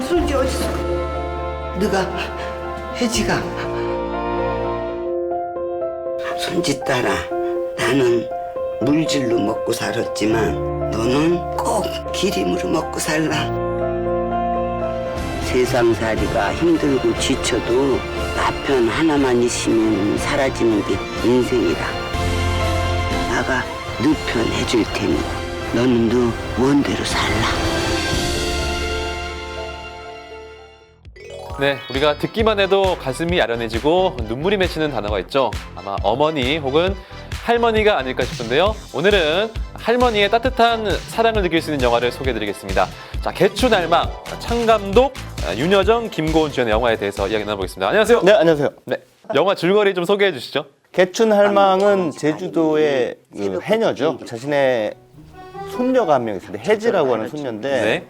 술이 어딨어? 너가 혜지가 손짓따라 나는 물질로 먹고 살았지만 너는 꼭 기림으로 먹고 살라. 세상살이가 힘들고 지쳐도 나편 하나만 있으면 사라지는 게 인생이라. 나가 너 편 해줄 테니 너는 너 원대로 살라. 네, 우리가 듣기만 해도 가슴이 아련해지고 눈물이 맺히는 단어가 있죠. 아마 어머니 혹은 할머니가 아닐까 싶은데요. 오늘은 할머니의 따뜻한 사랑을 느낄 수 있는 영화를 소개해드리겠습니다. 자, 개춘할망, 창감독, 윤여정, 김고은 주연의 영화에 대해서 이야기 나눠보겠습니다. 안녕하세요. 네, 안녕하세요. 네, 영화 줄거리 좀 소개해 주시죠. 개춘할망은 제주도의 그 해녀죠. 자신의 손녀가 한 명 있는데 혜지라고 하는 손녀인데 네.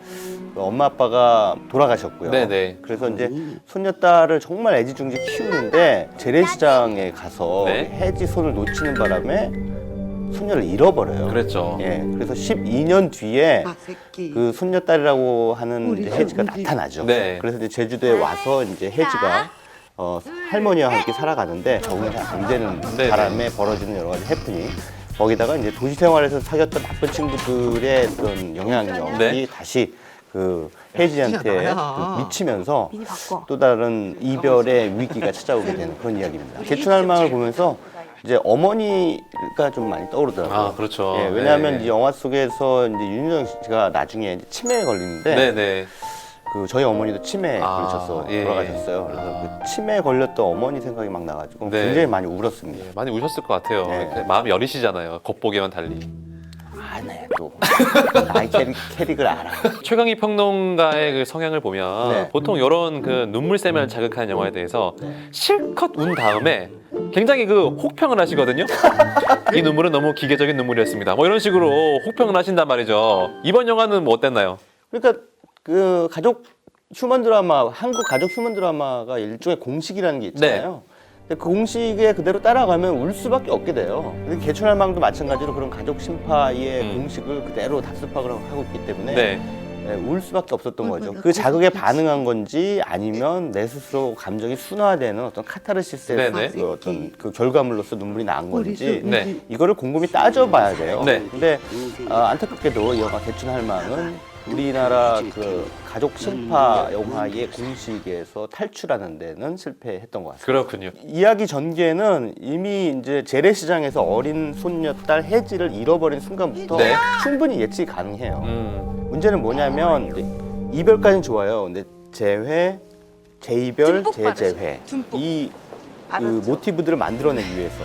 그 엄마 아빠가 돌아가셨고요. 네네. 그래서 이제 손녀딸을 정말 애지중지 키우는데 재래시장에 가서 네. 혜지 손을 놓치는 바람에 손녀를 잃어버려요. 그랬죠. 예, 그래서 12년 뒤에 새끼. 그 손녀딸이라고 하는 우리 이제 혜지가 우리. 나타나죠. 네. 그래서 이제 제주도에 와서 이제 혜지가 할머니와 함께 살아가는데 적응이 잘 안 되는 네. 바람에 벌어지는 여러 가지 해프닝. 거기다가 이제 도시 생활에서 사귀었던 나쁜 친구들의 그런 영향력이 네. 다시 그 혜지한테 나야. 그 미치면서 미니 바꿔. 또 다른 이별의 위기가 찾아오게 되는 그런 이야기입니다. 개춘할망을 보면서 이제 어머니가 좀 많이 떠오르더라고요. 아, 그렇죠. 예, 왜냐하면 네. 이 영화 속에서 이제 윤여정 씨가 나중에 이제 치매에 걸리는데 네네. 그 저희 어머니도 치매에 아, 걸리셔서 예. 돌아가셨어요. 그래서 그 치매에 걸렸던 어머니 생각이 막 나가지고 네. 굉장히 많이 울었습니다. 예, 많이 우셨을 것 같아요. 네. 이렇게 마음이 여리시잖아요. 겉보기와는 달리. 아, 네, 또 나의 캐릭을 알아. 최강희 평론가의 그 성향을 보면 네. 보통 이런 그 눈물샘을 자극하는 영화에 대해서 실컷 운 다음에 굉장히 그 혹평을 하시거든요. 이 눈물은 너무 기계적인 눈물이었습니다. 뭐 이런 식으로 혹평을 하신단 말이죠. 이번 영화는 뭐 어땠나요? 그러니까 그 가족 휴먼 드라마, 한국 가족 휴먼 드라마가 일종의 공식이라는 게 있잖아요. 근데 그 공식에 그대로 따라가면 울 수밖에 없게 돼요. 근데 개춘할망도 마찬가지로 그런 가족 심파의 공식을 그대로 답습하고 하고 있기 때문에 네. 네, 울 수밖에 없었던 거죠. 그 자극에 반응한 건지 아니면 내 스스로 감정이 순화되는 어떤 카타르시스의 네네. 그 어떤 그 결과물로서 눈물이 난 건지 네. 이거를 곰곰이 따져봐야 돼요. 네. 근데 안타깝게도 이 영화 개춘할망은 우리나라 그 가족 심파 영화의 공식에서 탈출하는 데는 실패했던 것 같습니다. 그렇군요. 이야기 전개는 이미 이제 재래시장에서 어린 손녀딸 혜지를 잃어버린 순간부터 네. 충분히 예측이 가능해요. 문제는 뭐냐면 이제 이별까지는 좋아요. 근데 재회, 재이별, 듬뿍 재재회 듬뿍. 이 그 모티브들을 만들어내기 위해서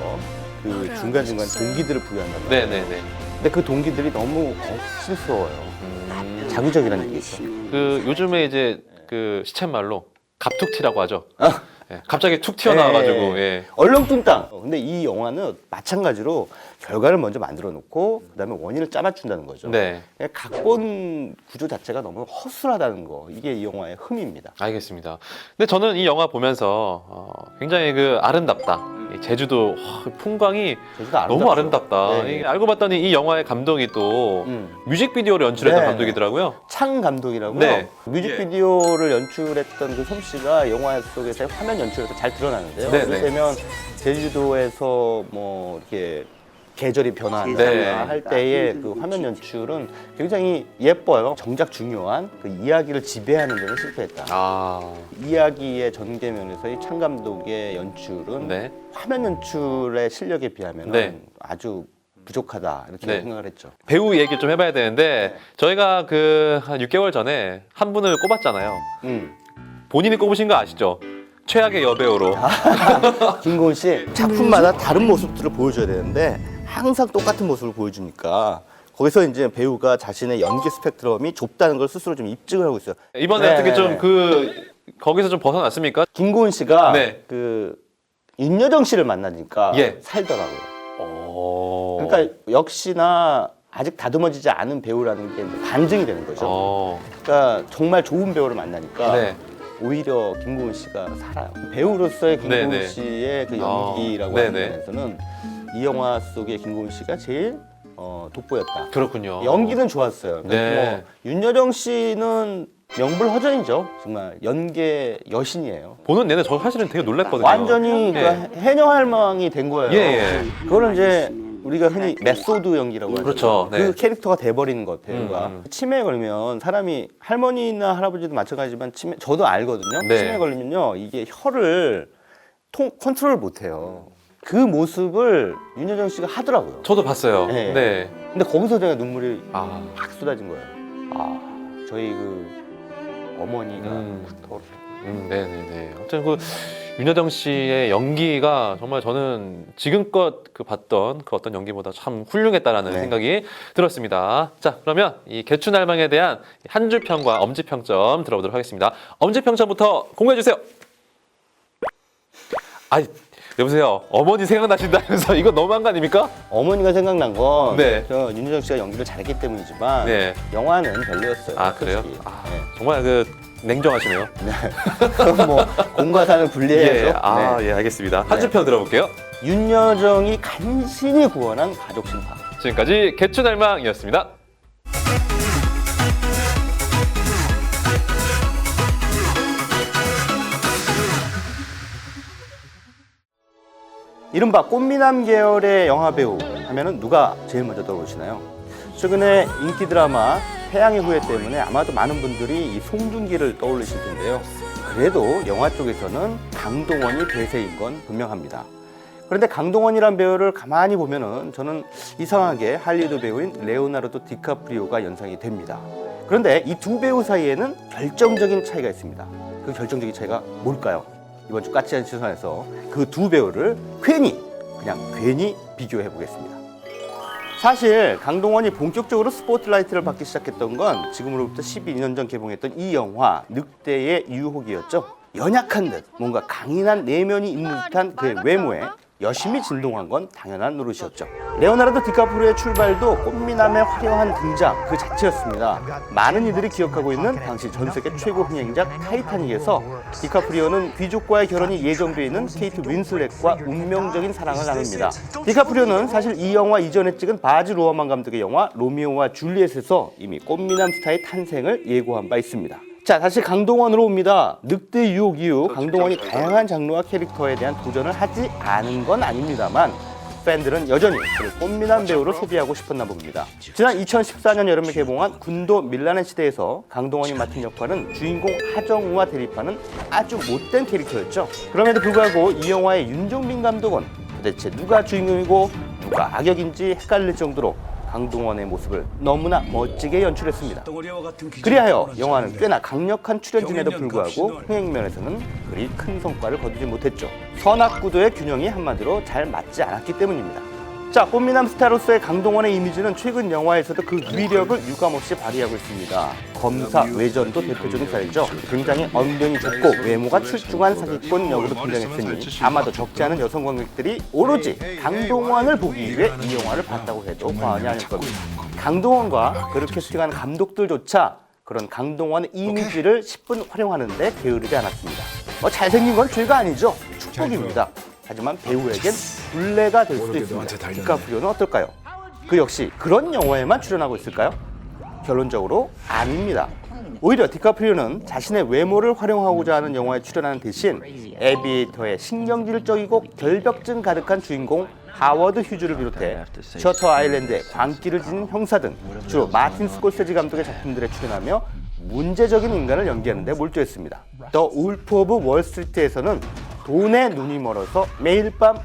그 중간중간 동기들을 부여한단 말이에요. 네네네. 근데 그 동기들이 너무 거칠스러워요. 자기적이라는 얘기죠. 그 요즘에 이제 그 시쳇말로 갑툭튀라고 하죠. 예, 갑자기 툭 튀어나와가지고. 예. 얼렁뚱땅. 근데 이 영화는 마찬가지로 결과를 먼저 만들어 놓고 그다음에 원인을 짜맞춘다는 거죠. 네. 각본 구조 자체가 너무 허술하다는 거. 이게 이 영화의 흠입니다. 알겠습니다. 근데 저는 이 영화 보면서 굉장히 그 아름답다. 이 제주도 풍광이 제주도 너무 아름답다. 네. 이게 알고 봤더니 이 영화의 감독이 또 음. 뮤직비디오를 연출했던 네. 감독이더라고요. 창 감독이라고요. 네. 뮤직비디오를 연출했던 그 솜씨가 영화 속에서 화면 연출에서 잘 드러나는데요. 네, 이를테면 제주도에서 뭐 이렇게 계절이 변화한다 네. 할 때의 그 화면 연출은 굉장히 예뻐요. 정작 중요한 그 이야기를 지배하는 데는 실패했다. 아, 이야기의 전개면에서의 창 감독의 연출은 네. 화면 연출의 실력에 비하면 네. 아주 부족하다 이렇게 네. 생각을 했죠. 배우 얘기를 좀 해봐야 되는데 저희가 그 한 6개월 전에 한 분을 꼽았잖아요. 본인이 꼽으신 거 아시죠? 최악의 여배우로. 김고은 씨 작품마다 다른 모습들을 보여줘야 되는데 항상 똑같은 모습을 보여주니까 거기서 이제 배우가 자신의 연기 스펙트럼이 좁다는 걸 스스로 좀 입증을 하고 있어요. 이번에 네. 어떻게 좀 거기서 좀 벗어났습니까? 김고은 씨가 네. 그 윤여정 씨를 만나니까 예. 살더라고요. 오. 그러니까 역시나 아직 다듬어지지 않은 배우라는 게 반증이 되는 거죠. 그러니까 정말 좋은 배우를 만나니까 네. 오히려 김고은 씨가 살아요. 배우로서의 김고은 네네. 씨의 그 연기라고 네네. 하는 면에서는 이 영화 속의 김고은 씨가 제일 돋보였다. 그렇군요. 연기는 좋았어요. 네. 뭐 윤여정 씨는 명불허전이죠. 정말 연계 여신이에요. 보는 내내 저 사실은 되게 놀랐거든요. 완전히 예. 그 해녀할망이 된 거예요. 예. 그거는 이제 우리가 흔히 메소드 연기라고 하죠. 그렇죠. 네. 그 캐릭터가 돼버리는 것 배우가. 치매에 걸리면 사람이 할머니나 할아버지도 마찬가지지만 저도 알거든요. 네. 치매에 걸리면요 이게 혀를 컨트롤 못해요. 그 모습을 윤여정 씨가 하더라고요. 저도 봤어요. 네. 네. 근데 거기서 제가 눈물이 아, 팍 쏟아진 거예요. 저희 그 어머니가 네네네. 아무튼 그 윤여정 씨의 연기가 정말 저는 지금껏 그 봤던 그 어떤 연기보다 참 훌륭했다라는 네. 생각이 들었습니다. 자, 그러면 이 개춘할망에 대한 한 줄 평과 엄지 평점 들어보도록 하겠습니다. 엄지 평점부터 공개해 주세요. 아이, 여보세요. 어머니 생각나신다면서 이거 너무한 거 아닙니까? 어머니가 생각난 건 네. 저 윤여정 씨가 연기를 잘했기 때문이지만 네. 영화는 영화는 별로였어요. 아, 그래요? 솔직히. 아, 정말 그 냉정하시네요. 네. 뭐 공과 사는 분리해야죠. 예, 아, 예, 알겠습니다. 한 줄 평 들어볼게요. 윤여정이 간신히 구원한 가족 심파. 지금까지 개춘할망이었습니다. 이른바 꽃미남 계열의 영화 배우 하면은 누가 제일 먼저 떠오르시나요? 최근에 인기 드라마 태양의 후예 때문에 아마도 많은 분들이 이 송중기를 떠올리실 텐데요. 그래도 영화 쪽에서는 강동원이 대세인 건 분명합니다. 그런데 강동원이란 배우를 가만히 보면은 저는 이상하게 할리우드 배우인 레오나르도 디카프리오가 연상이 됩니다. 그런데 이 두 배우 사이에는 결정적인 차이가 있습니다. 그 결정적인 차이가 뭘까요? 이번 주 까치한 시선에서 그 두 배우를 괜히 비교해 보겠습니다. 사실 강동원이 본격적으로 스포트라이트를 받기 시작했던 건 지금으로부터 12년 전 개봉했던 이 영화 늑대의 유혹이었죠. 연약한 듯 뭔가 강인한 내면이 있는 듯한 그의 외모에 여심이 진동한 건 당연한 노릇이었죠. 레오나르도 디카프리오의 출발도 꽃미남의 화려한 등장 그 자체였습니다. 많은 이들이 기억하고 있는 당시 전 세계 최고 흥행작 타이타닉에서 디카프리오는 귀족과의 결혼이 예정돼 있는 케이트 윈슬렛과 운명적인 사랑을 나눕니다. 디카프리오는 사실 이 영화 이전에 찍은 바즈 루어만 감독의 영화 로미오와 줄리엣에서 이미 꽃미남 스타의 탄생을 예고한 바 있습니다. 자, 다시 강동원으로 옵니다. 늑대 유혹 이후 강동원이 다양한 장르와 캐릭터에 대한 도전을 하지 않은 건 아닙니다만 팬들은 여전히 그를 꽃미남 배우로 소비하고 싶었나 봅니다. 지난 2014년 여름에 개봉한 군도 밀라네 시대에서 강동원이 맡은 역할은 주인공 하정우와 대립하는 아주 못된 캐릭터였죠. 그럼에도 불구하고 이 영화의 윤종빈 감독은 도대체 누가 주인공이고 누가 악역인지 헷갈릴 정도로 강동원의 모습을 너무나 멋지게 연출했습니다. 그리하여 영화는 꽤나 강력한 출연진에도 불구하고 흥행면에서는 그리 큰 성과를 거두지 못했죠. 선악구도의 균형이 한마디로 잘 맞지 않았기 때문입니다. 자, 꽃미남 스타로서의 강동원의 이미지는 최근 영화에서도 그 위력을 유감없이 발휘하고 있습니다. 검사 외전도 대표적인 사례죠. 굉장히 언변이 좋고 외모가 출중한 사기꾼 역으로 등장했으니 아마도 적지 않은 여성 관객들이 오로지 강동원을 보기 위해 이 영화를 봤다고 해도 과언이 아닐 겁니다. 강동원과 그를 캐스팅한 감독들조차 그런 강동원의 이미지를 10분 활용하는데 게으르지 않았습니다. 잘생긴 건 죄가 아니죠. 축복입니다. 하지만 배우에겐 굴레가 될 수도 있습니다. 디카프리오는 어떨까요? 그 역시 그런 영화에만 출연하고 있을까요? 결론적으로 아닙니다. 오히려 디카프리오는 자신의 외모를 활용하고자 하는 영화에 출연하는 대신 에비에이터의 신경질적이고 결벽증 가득한 주인공 하워드 휴즈를 비롯해 셔터 아일랜드의 광기를 지닌 형사 등 주로 마틴 스콜세지 감독의 작품들에 출연하며 문제적인 인간을 연기하는 데 몰두했습니다. 더 울프 오브 월스트리트에서는 돈에 눈이 멀어서 매일 밤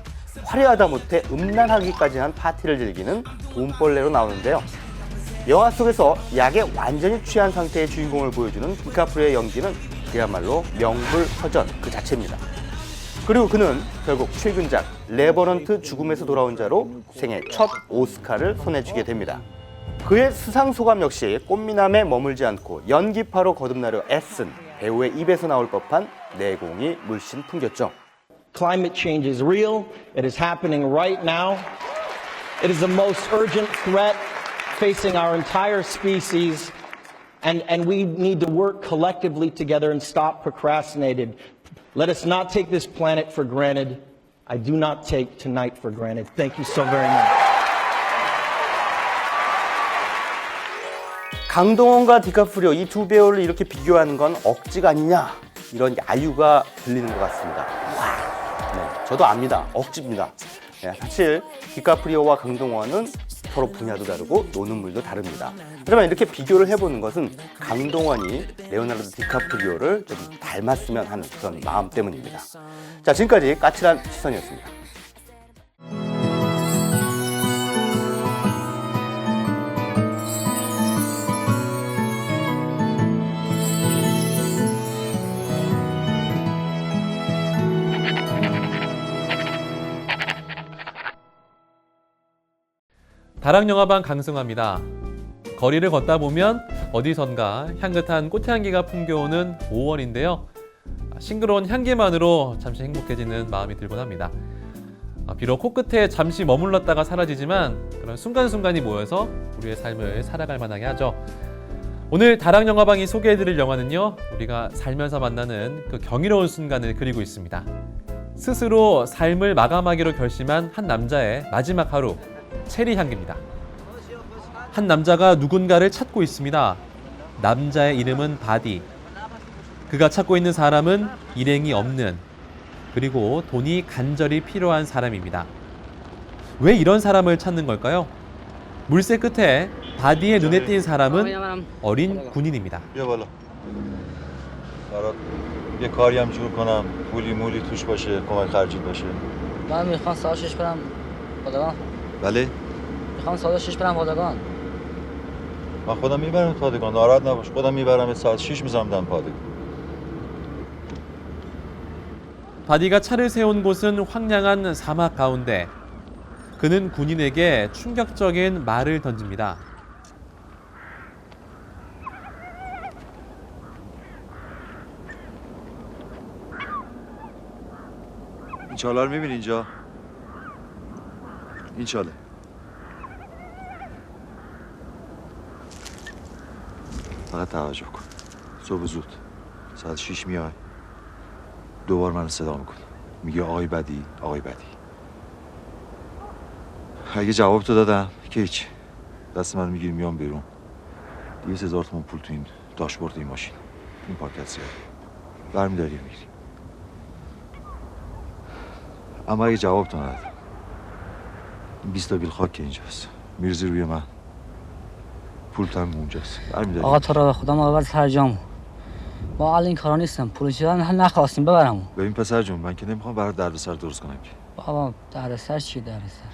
화려하다 못해 음란하기까지 한 파티를 즐기는 돈벌레로 나오는데요. 영화 속에서 약에 완전히 취한 상태의 주인공을 보여주는 디카프리오의 연기는 그야말로 명불허전 그 자체입니다. 그리고 그는 결국 최근작 레버넌트 죽음에서 돌아온 자로 생애 첫 오스카를 손에 쥐게 됩니다. 그의 수상 소감 역시 꽃미남에 머물지 않고 연기파로 거듭나려 애쓴 배우의 입에서 나올 법한 내공이 물씬 풍겼죠. Climate change is real. It is happening right now. It is the most urgent threat facing our entire species, and we need to work collectively together and stop procrastinating. Let us not take this planet for granted. I do not take tonight for granted. Thank you so very much. 강동원과 디카프리오 이 두 배우를 이렇게 비교하는 건 억지가 아니냐 이런 야유가 들리는 것 같습니다. 네, 저도 압니다. 억지입니다. 네, 사실 디카프리오와 강동원은 서로 분야도 다르고 노는 물도 다릅니다. 하지만 이렇게 비교를 해보는 것은 강동원이 레오나르도 디카프리오를 좀 닮았으면 하는 그런 마음 때문입니다. 자, 지금까지 까칠한 시선이었습니다. 다락영화방 강승화입니다. 거리를 걷다 보면 어디선가 향긋한 꽃향기가 풍겨오는 5월인데요. 싱그러운 향기만으로 잠시 행복해지는 마음이 들곤 합니다. 비록 코끝에 잠시 머물렀다가 사라지지만 그런 순간순간이 모여서 우리의 삶을 살아갈 만하게 하죠. 오늘 다락영화방이 소개해드릴 영화는요, 우리가 살면서 만나는 그 경이로운 순간을 그리고 있습니다. 스스로 삶을 마감하기로 결심한 한 남자의 마지막 하루, 체리 향기입니다. 한 남자가 누군가를 찾고 있습니다. 남자의 이름은 바디. 그가 찾고 있는 사람은 일행이 없는, 그리고 돈이 간절히 필요한 사람입니다. 왜 이런 사람을 찾는 걸까요? 물새 끝에 바디의 눈에 띈 사람은 어린 군인입니다. بیا بالا برات یه کاری هم جور کنم پولی مولی توش باشه کمک خرجی باشه من میخوام ساعت 6 برم پادگان. بله میخوام ساعت 6 برم پادگان. من خودم میبرم پادگان ناراحت نباش خودم میبرم ساعت 6 میذارم دم پادگان 바디가 차를 세운 곳은 황량한 사막 가운데. 그는 군인에게 충격적인 말을 던집니다. این چاله رو میبینی اینجا این چاله فقط توجه کن صبح زود ساعت 6 میای دوبار من صدا میکنی میگه آقای بدی آقای بدی اگه جواب تو دادم که هیچ دست من میگیری میام بیرون 200,000 تومان پول تو این داشبورد این ماشین این پاکت زیاد برمیداری میگیری اما اگه جواب تو ندادم 20 تا بیل خاک که اینجاست میرزی روی من پول تنگ اونجاست برمیداری آقا تو را خدا ما ببر سر جامو. ما حال این کارا نیستم. پول چیزا نخواستیم ببرم. ببین پسر جون من که نمیخوام برات دردسر درست کنم که بابا دردسر چی دردسر؟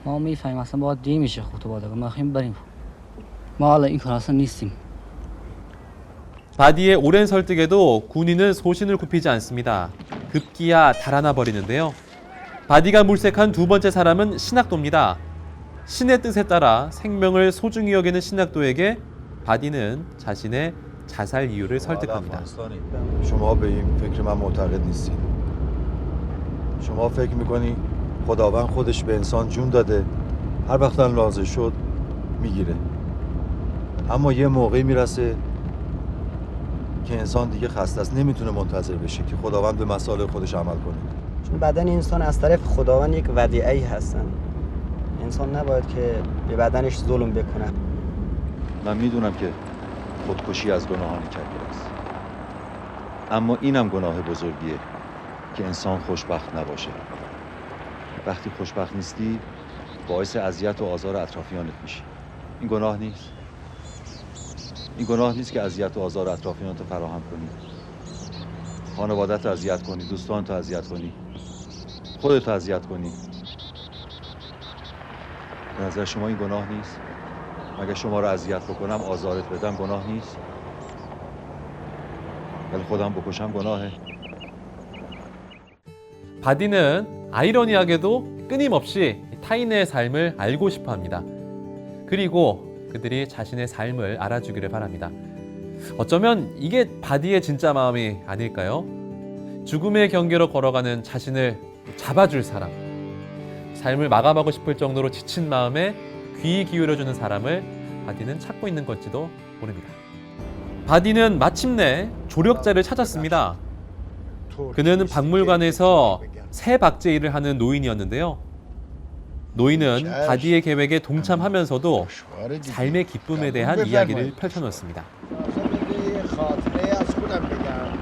ما میفهمیم اصلا باید دی میشه خود تو پادگان. ما میخوایم بریم. ما حالا این کارا اصلا نیستیم. 바디의 오랜 설득에도 군인은 소신을 굽히지 않습니다. 급기야 달아나 버리는데요. 바디가 물색한 두 번째 사람은 신학도입니다. 신의 뜻에 따라 생명을 소중히 여기는 신학도에게 바디는 자신의 자살 이유를 설득합니다. شما به این فکر من معتقد نیستید شما فکر میکنی خداوند خودش به انسان جون داده هر وقت هم لازم شد میگیره اما یه موقعی میرسه که انسان دیگه خسته است نمیتونه منتظر بشه که خداوند به مصالح خودش عمل کنه چون بدن انسان از طرف خداوند یک ودیعه‌ای هستن. انسان نباید که به بدنش ظلم بکنه. من میدونم که خودکشی از گناهان کبیر است اما اینم گناه بزرگیه که انسان خوشبخت نباشه وقتی خوشبخت نیستی باعث اذیت و آزار اطرافیانت میشی این گناه نیست این گناه نیست که اذیت و آزار اطرافیانت رو فراهم کنی خانوادت رو اذیت کنی دوستانت رو اذیت کنی خودت رو اذیت کنی به نظر شما این گناه نیست مگه شما رو اذیت بکنم آزارت بدم گناه نیست ولی خودم بکشم گناهه 바디는 아이러니하게도 끊임없이 타인의 삶을 알고 싶어 합니다. 그리고 그들이 자신의 삶을 알아주기를 바랍니다. 어쩌면 이게 바디의 진짜 마음이 아닐까요? 죽음의 경계로 걸어가는 자신을 잡아줄 사람, 삶을 마감하고 싶을 정도로 지친 마음에 귀 기울여주는 사람을 바디는 찾고 있는 건지도 모릅니다. 바디는 마침내 조력자를 찾았습니다. 그는 박물관에서 새 박제 일을 하는 노인이었는데요. 노인은 바디의 계획에 동참하면서도 삶의 기쁨에 대한 이야기를 펼쳐놓습니다. خاطره از خودم بگم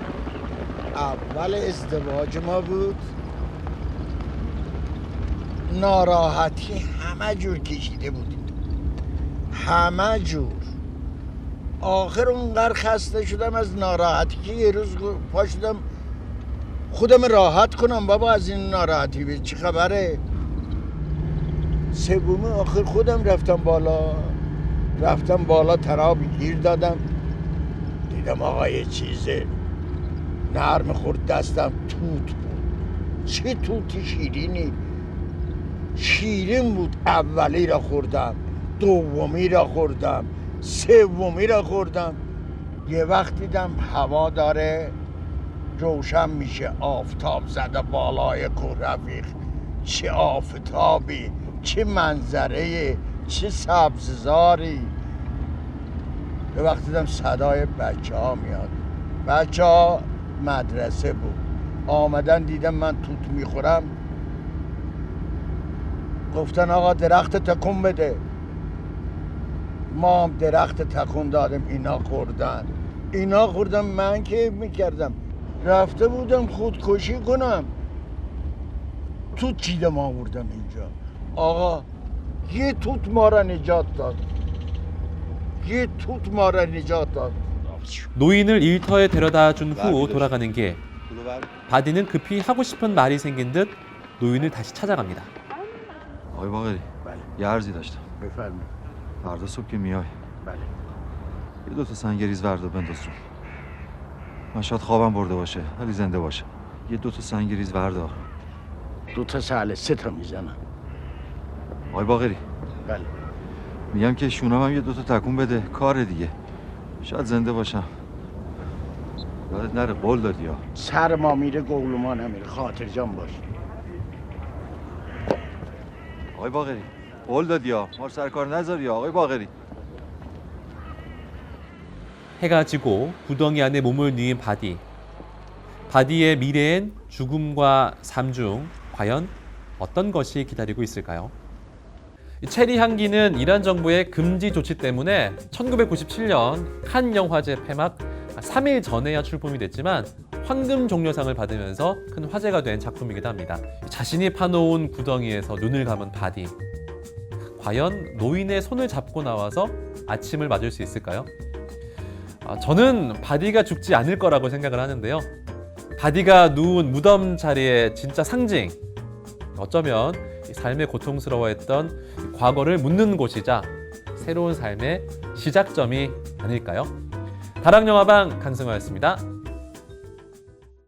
اول ازدواج ما بود ناراحتی همه جور کشیده بودیم همه جور آخر اونقدر خسته شدم از ناراحتی که یه روز پا شدم خودم راحت کنم بابا از این ناراحتی به چی خبره سومی آخر خودم رفتم بالا ترابی گیر دادم دیدم آقا یه چیزه نرم خورد دستم توت بود چه توتی شیرینی شیرین بود اولی را خوردم دومی را خوردم سومی را خوردم یه وقت دیدم هوا داره روشن میشه آفتاب زده بالای کوه رفیق چه آفتابی چه منظره چه سبززاری به وقت دیدم صدای بچه ها میاد بچه ها مدرسه بود آمدن دیدم من توت میخورم گفتن آقا درخت تکون بده ما هم درخت تکون دادم اینا خوردن من که میکردم رفته بودم خودکشی کنم توت چیدم آوردم اینجا آقا یه توت ما را نجات داد 노인을 일터에 데려다 준 후 돌아가는 길. 바디는 급히 하고 싶은 말이 생긴 듯 노인을 다시 찾아갑니다. آقای باقری یه عرضی داشتم بفرمایید فردا صبح که میای بله یه دوتا سنگریز وردا بنداز رو من شاید خوابم برده باشه ولی زنده باشه یه دوتا سنگریز وردا دو تا ساله سه تا میزنم آقای باقری بله میگم که شونم هم یه دوتا تکون بده کار دیگه شاید زنده باشم یادت نره قول دادی ها سر ما میره گول ما نمیره خاطر جان باش آقای باقری قول دادی ها ما رو سر کار نذاری آقای باقری 해가 지고 구덩이 안에 몸을 뉘인 바디. 바디의 미래엔 죽음과 삶 중 과연 어떤 것이 기다리고 있을까요? 체리 향기는 이란 정부의 금지 조치 때문에 1997년 칸 영화제 폐막 3일 전에야 출품이 됐지만 황금 종려상을 받으면서 큰 화제가 된 작품이기도 합니다. 자신이 파놓은 구덩이에서 눈을 감은 바디. 과연 노인의 손을 잡고 나와서 아침을 맞을 수 있을까요? 저는 바디가 죽지 않을 거라고 생각을 하는데요. 바디가 누운 무덤 자리의 진짜 상징. 어쩌면 삶의 고통스러워했던 과거를 묻는 곳이자 새로운 삶의 시작점이 아닐까요? 다락영화방 강승화였습니다.